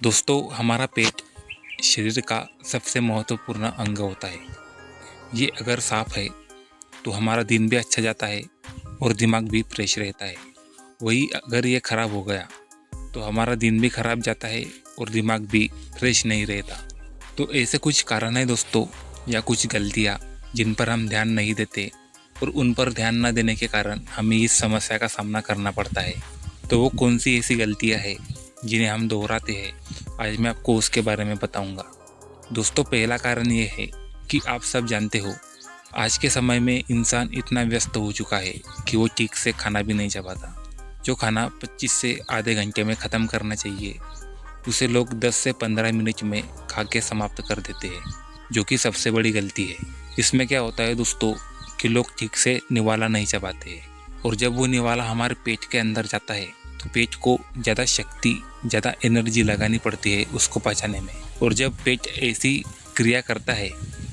दोस्तों, हमारा पेट शरीर का सबसे महत्वपूर्ण अंग होता है। ये अगर साफ है तो हमारा दिन भी अच्छा जाता है और दिमाग भी फ्रेश रहता है। वही अगर ये खराब हो गया तो हमारा दिन भी खराब जाता है और दिमाग भी फ्रेश नहीं रहता। तो ऐसे कुछ कारण है दोस्तों, या कुछ गलतियाँ जिन पर हम ध्यान नहीं देते और उन पर ध्यान न देने के कारण हमें इस समस्या का सामना करना पड़ता है। तो वो कौन सी ऐसी गलतियाँ हैं जिन्हें हम दोहराते हैं, आज मैं आपको उसके बारे में बताऊंगा। दोस्तों, पहला कारण ये है कि आप सब जानते हो, आज के समय में इंसान इतना व्यस्त हो चुका है कि वो ठीक से खाना भी नहीं चबाता। जो खाना 25 से आधे घंटे में ख़त्म करना चाहिए उसे लोग 10 से 15 मिनट में खा के समाप्त कर देते हैं, जो कि सबसे बड़ी गलती है। इसमें क्या होता है दोस्तों कि लोग ठीक से निवाला नहीं चबाते हैं, और जब वो निवाला हमारे पेट के अंदर जाता है तो पेट को ज़्यादा शक्ति, ज़्यादा एनर्जी लगानी पड़ती है उसको पचाने में। और जब पेट ऐसी क्रिया करता है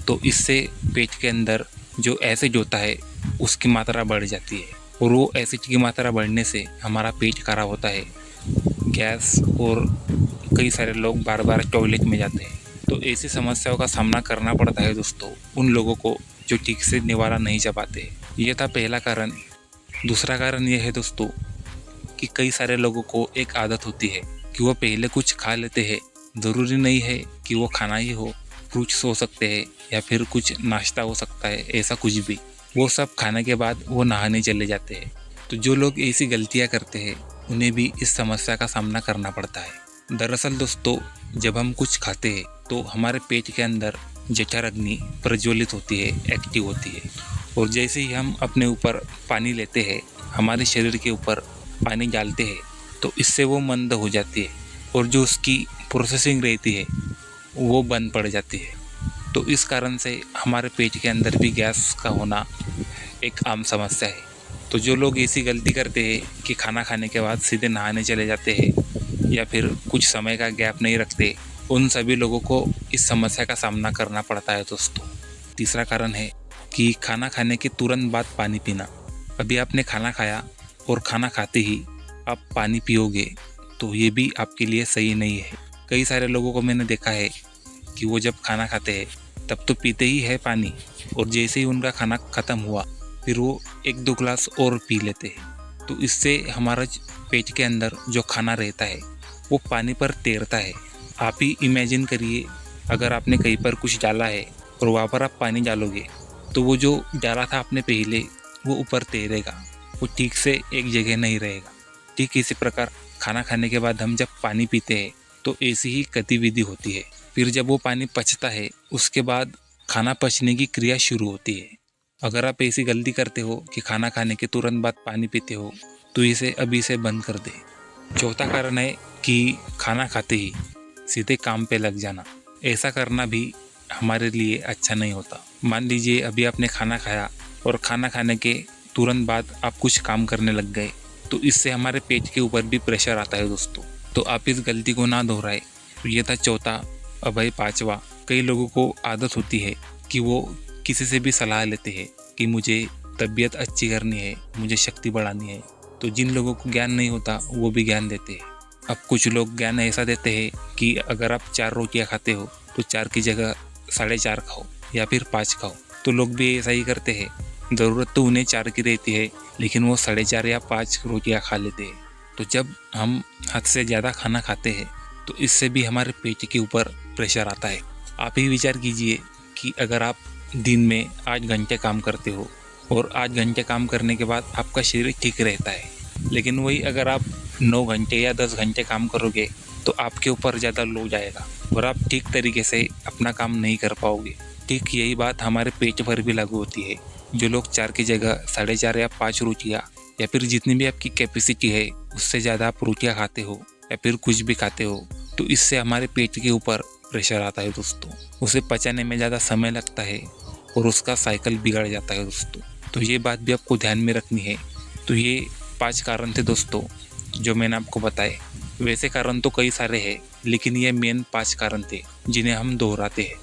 तो इससे पेट के अंदर जो एसिड होता है उसकी मात्रा बढ़ जाती है, और वो एसिड की मात्रा बढ़ने से हमारा पेट खराब होता है, गैस, और कई सारे लोग बार बार टॉयलेट में जाते हैं। तो ऐसी समस्याओं का सामना करना पड़ता है दोस्तों उन लोगों को जो ठीक से निवाला नहीं चबाते। ये था पहला कारण। दूसरा कारण ये है दोस्तों कि कई सारे लोगों को एक आदत होती है कि वो पहले कुछ खा लेते हैं। ज़रूरी नहीं है कि वो खाना ही हो, फ्रूट्स हो सकते हैं या फिर कुछ नाश्ता हो सकता है, ऐसा कुछ भी। वो सब खाने के बाद वो नहाने चले जाते हैं। तो जो लोग ऐसी गलतियाँ करते हैं उन्हें भी इस समस्या का सामना करना पड़ता है। दरअसल दोस्तों, जब हम कुछ खाते हैं तो हमारे पेट के अंदर जठर अग्नि प्रज्वलित होती है, एक्टिव होती है, और जैसे ही हम अपने ऊपर पानी लेते हैं, हमारे शरीर के ऊपर पानी डालते हैं, तो इससे वो मंद हो जाती है और जो उसकी प्रोसेसिंग रहती है वो बंद पड़ जाती है। तो इस कारण से हमारे पेट के अंदर भी गैस का होना एक आम समस्या है। तो जो लोग ऐसी गलती करते हैं कि खाना खाने के बाद सीधे नहाने चले जाते हैं या फिर कुछ समय का गैप नहीं रखते, उन सभी लोगों को इस समस्या का सामना करना पड़ता है दोस्तों। तीसरा कारण है कि खाना खाने के तुरंत बाद पानी पीना। अभी आपने खाना खाया और खाना खाते ही आप पानी पियोगे तो ये भी आपके लिए सही नहीं है। कई सारे लोगों को मैंने देखा है कि वो जब खाना खाते हैं तब तो पीते ही है पानी, और जैसे ही उनका खाना ख़त्म हुआ फिर वो 1-2 ग्लास और पी लेते हैं। तो इससे हमारा पेट के अंदर जो खाना रहता है वो पानी पर तैरता है। आप ही इमेजिन करिए, अगर आपने कहीं पर कुछ डाला है और वहाँ पर आप पानी डालोगे तो वो जो डाला था आपने पहले वो ऊपर तैरेगा, वो ठीक से एक जगह नहीं रहेगा। ठीक इसी प्रकार खाना खाने के बाद हम जब पानी पीते हैं तो ऐसी ही गतिविधि होती है। फिर जब वो पानी पचता है उसके बाद खाना पचने की क्रिया शुरू होती है। अगर आप ऐसी गलती करते हो कि खाना खाने के तुरंत बाद पानी पीते हो तो इसे अभी से बंद कर दे। चौथा कारण है कि खाना खाते ही सीधे काम पे लग जाना। ऐसा करना भी हमारे लिए अच्छा नहीं होता। मान लीजिए अभी आपने खाना खाया और खाना खाने के तुरंत बाद आप कुछ काम करने लग गए, तो इससे हमारे पेट के ऊपर भी प्रेशर आता है दोस्तों। तो आप इस गलती को ना दोहराए। तो ये था चौथा। अब है पांचवा। कई लोगों को आदत होती है कि वो किसी से भी सलाह लेते हैं कि मुझे तबीयत अच्छी करनी है, मुझे शक्ति बढ़ानी है। तो जिन लोगों को ज्ञान नहीं होता वो भी ज्ञान देते हैं। अब कुछ लोग ज्ञान ऐसा देते हैं कि अगर आप 4 रोटियां खाते हो तो 4 की जगह 4.5 खाओ या फिर 5 खाओ। तो लोग भी ऐसा ही करते हैं। ज़रूरत तो उन्हें 4 की रहती है लेकिन वो 4.5 या 5 रोटियां खा लेते हैं। तो जब हम हद से ज़्यादा खाना खाते हैं तो इससे भी हमारे पेट के ऊपर प्रेशर आता है। आप ही विचार कीजिए कि अगर आप दिन में 8 घंटे काम करते हो और 8 घंटे काम करने के बाद आपका शरीर ठीक रहता है, लेकिन वही अगर आप 9 घंटे या 10 घंटे काम करोगे तो आपके ऊपर ज़्यादा लोड आएगा और आप ठीक तरीके से अपना काम नहीं कर पाओगे। ठीक यही बात हमारे पेट पर भी लागू होती है। जो लोग 4 की जगह 4.5 या 5 रोटियाँ या फिर जितनी भी आपकी कैपेसिटी है उससे ज़्यादा आप रोटियाँ खाते हो या फिर कुछ भी खाते हो, तो इससे हमारे पेट के ऊपर प्रेशर आता है दोस्तों। उसे पचाने में ज़्यादा समय लगता है और उसका साइकिल बिगड़ जाता है दोस्तों। तो ये बात भी आपको ध्यान में रखनी है। तो ये 5 कारण थे दोस्तों जो मैंने आपको बताए। वैसे कारण तो कई सारे हैं लेकिन ये मेन 5 कारण थे जिन्हें हम दोहराते हैं।